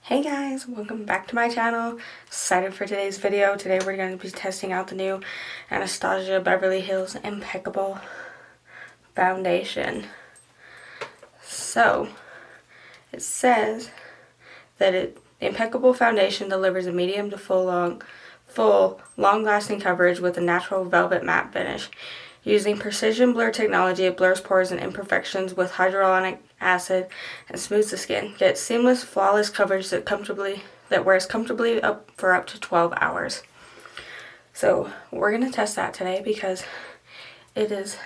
Hey guys, welcome back to my channel. Excited for today's video. Today we're going to be testing out the new Anastasia Beverly Hills Impeccable foundation. So, it says that the Impeccable foundation delivers a medium to full long-lasting coverage with a natural velvet matte finish. Using precision blur technology, it blurs pores and imperfections with hyaluronic acid and smooths the skin. Get seamless, flawless coverage that wears comfortably for up to 12 hours. So we're going to test that today because it is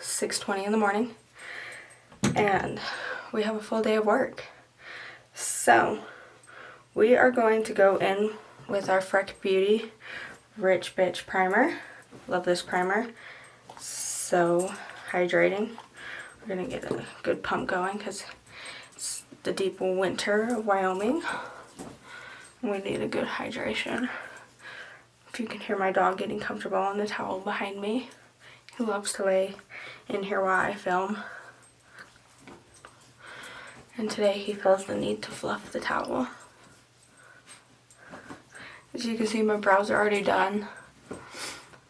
6:20 in the morning and we have a full day of work. So we are going to go in with our Freck Beauty Rich Bitch Primer. Love this primer. So hydrating. We're going to get a good pump going because it's the deep winter of Wyoming. And we need a good hydration. If you can hear my dog getting comfortable on the towel behind me. He loves to lay in here while I film. And today he feels the need to fluff the towel. As you can see, my brows are already done.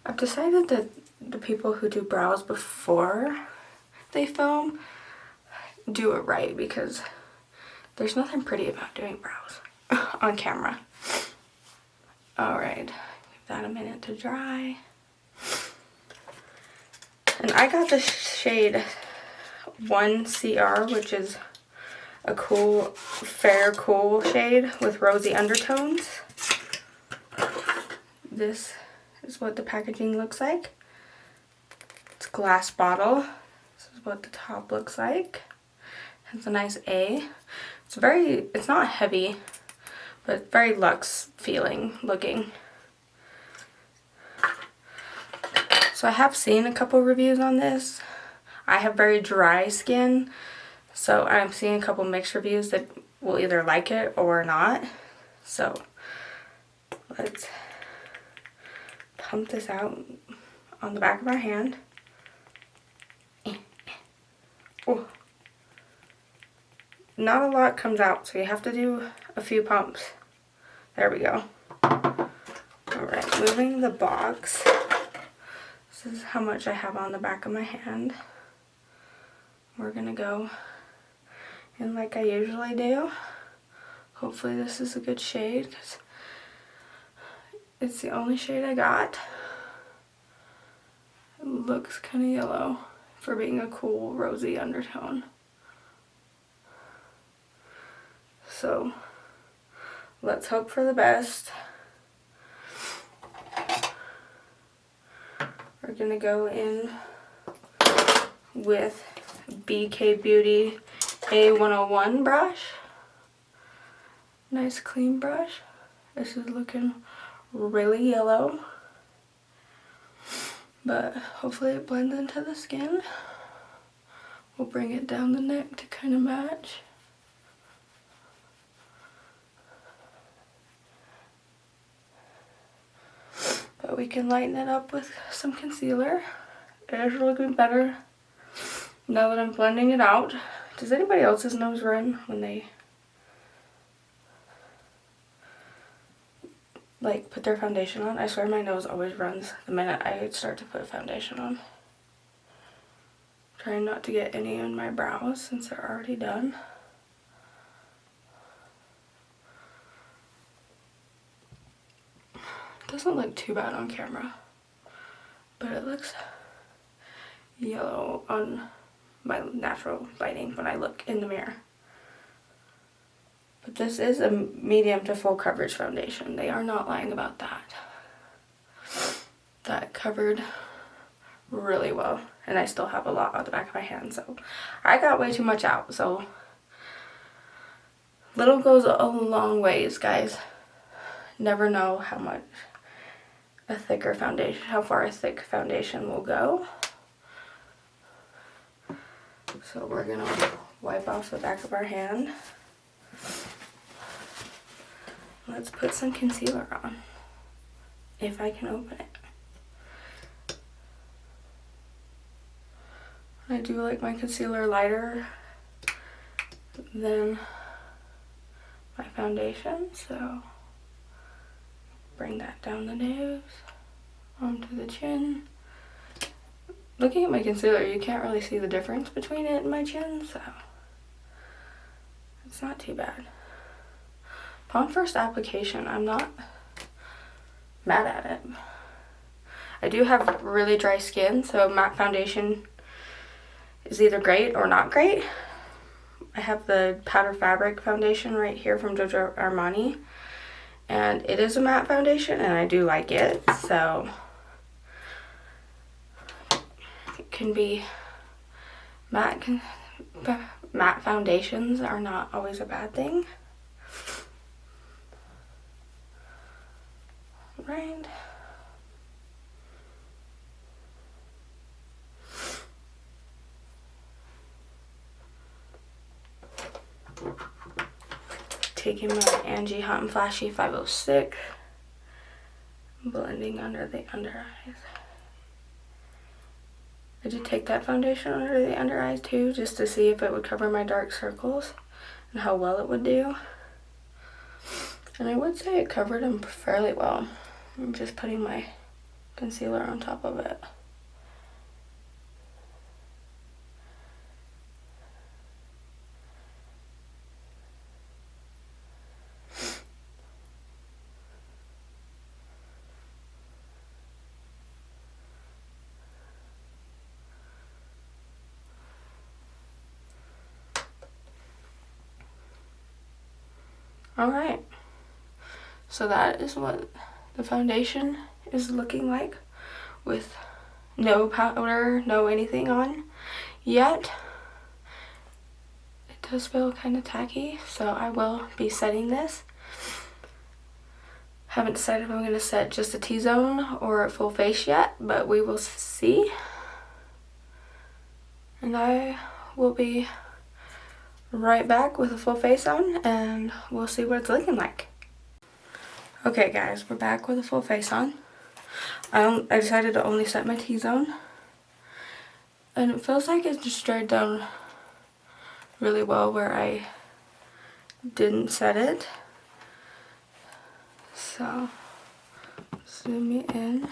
I've decided that the people who do brows before they film do it right because there's nothing pretty about doing brows on camera. Alright, give that a minute to dry. And I got the shade 1CR, which is a cool, fair, cool shade with rosy undertones. This is what the packaging looks like. It's a glass bottle. This is what the top looks like. It's a nice A. It's not heavy, but very luxe feeling looking. So I have seen a couple reviews on this. I have very dry skin, so I'm seeing a couple mixed reviews that will either like it or not. So let's pump this out on the back of our hand. Oh. Not a lot comes out, so you have to do a few pumps. There we go. Alright, moving the box. This is how much I have on the back of my hand. We're going to go in like I usually do. Hopefully this is a good shade because it's the only shade I got. It looks kind of yellow for being a cool rosy undertone. So let's hope for the best. We're gonna go in with BK Beauty A101 brush. Nice clean brush. This is looking really yellow, but hopefully it blends into the skin. We'll bring it down the neck to kind of match. But we can lighten it up with some concealer. It is looking better now that I'm blending it out. Does anybody else's nose run when they like put their foundation on? I swear my nose always runs the minute I start to put foundation on. Trying not to get any in my brows since they're already done. Doesn't look too bad on camera, but it looks yellow on my natural lighting when I look in the mirror. But this is a medium to full coverage foundation. They are not lying about that. That covered really well, and I still have a lot on the back of my hand, so I got way too much out. So little goes a long ways, guys. Never know how far a thick foundation will go. So we're gonna wipe off the back of our hand. Let's put some concealer on, if I can open it. I do like my concealer lighter than my foundation, so bring that down the nose, onto the chin. Looking at my concealer, you can't really see the difference between it and my chin, so it's not too bad. Upon first application, I'm not mad at it. I do have really dry skin, so matte foundation is either great or not great. I have the Powder Fabric foundation right here from Giorgio Armani, and it is a matte foundation and I do like it, so it can be matte foundations are not always a bad thing. Right. Taking my Angie Hot and Flashy 506, blending under the under eyes. I did take that foundation under the under eyes too, just to see if it would cover my dark circles and how well it would do. And I would say it covered them fairly well. I'm just putting my concealer on top of it. Alright, so that is what the foundation is looking like with no powder, no anything on yet. It does feel kind of tacky, so I will be setting this. Haven't decided if I'm going to set just a T-zone or a full face yet, but we will see. And I will be right back with a full face on and we'll see what it's looking like. Okay guys, we're back with a full face on. I decided to only set my T-zone and it feels like it just dried down really well where I didn't set it. So zoom me in.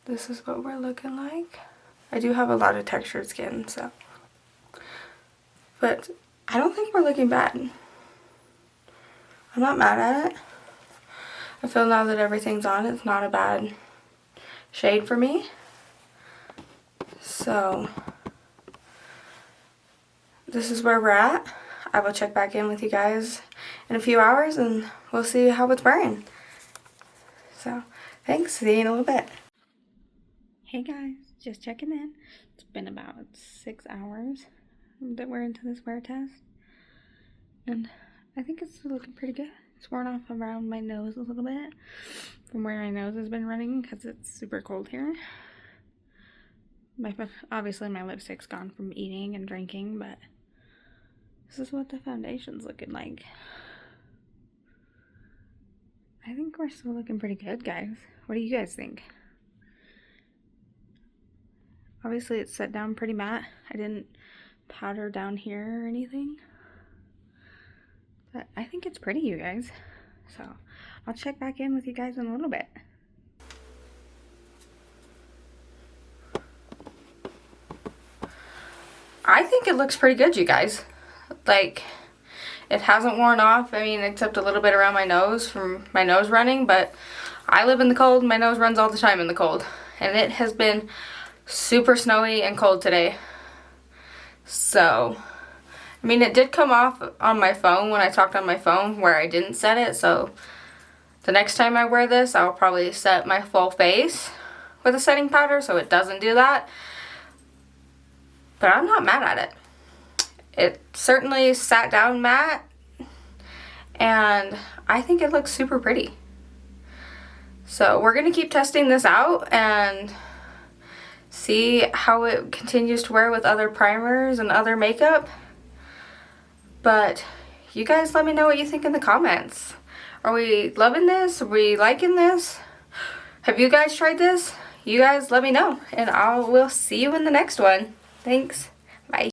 This is what we're looking like. I do have a lot of textured skin, so, but I don't think we're looking bad. I'm not mad at it. I feel now that everything's on, it's not a bad shade for me. So this is where we're at. I will check back in with you guys in a few hours and we'll see how it's wearing. So thanks, see you in a little bit. Hey guys, just checking in. It's been about 6 hours that we're into this wear test. And I think it's looking pretty good. It's worn off around my nose a little bit from where my nose has been running because it's super cold here. Obviously my lipstick's gone from eating and drinking, but this is what the foundation's looking like. I think we're still looking pretty good, guys. What do you guys think? Obviously it's set down pretty matte. I didn't powder down here or anything. But I think it's pretty, you guys. So I'll check back in with you guys in a little bit. I think it looks pretty good, you guys. Like, it hasn't worn off. I mean, except a little bit around my nose from my nose running. But I live in the cold. My nose runs all the time in the cold. And it has been super snowy and cold today. So I mean, it did come off on my phone when I talked on my phone where I didn't set it, so the next time I wear this, I'll probably set my full face with a setting powder so it doesn't do that. But I'm not mad at it. It certainly sat down matte, and I think it looks super pretty. So we're going to keep testing this out and see how it continues to wear with other primers and other makeup. But you guys let me know what you think in the comments. Are we loving this? Are we liking this? Have you guys tried this? You guys let me know, and I will see you in the next one. Thanks.